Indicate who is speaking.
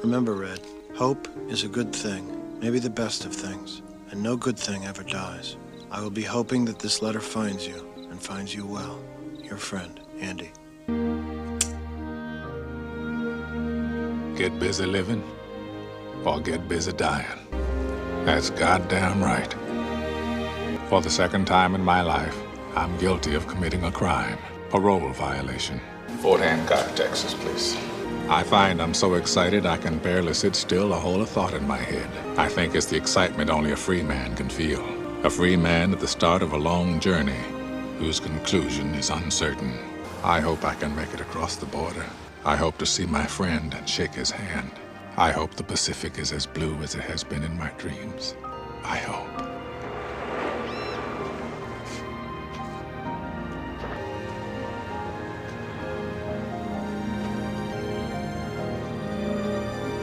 Speaker 1: Remember, Red, hope is a good thing, maybe the best of things, and no good thing ever dies. I will be hoping that this letter finds you, and finds you well. Your friend, Andy.
Speaker 2: Get busy living, or get busy dying. That's goddamn right. For the second time in my life, I'm guilty of committing a crime. Parole violation. Fort Hancock, Texas, please. I find I'm so excited I can barely sit still or hold a thought in my head. I think it's the excitement only a free man can feel. A free man at the start of a long journey, whose conclusion is uncertain. I hope I can make it across the border. I hope to see my friend and shake his hand. I hope the Pacific is as blue as it has been in my dreams. I hope.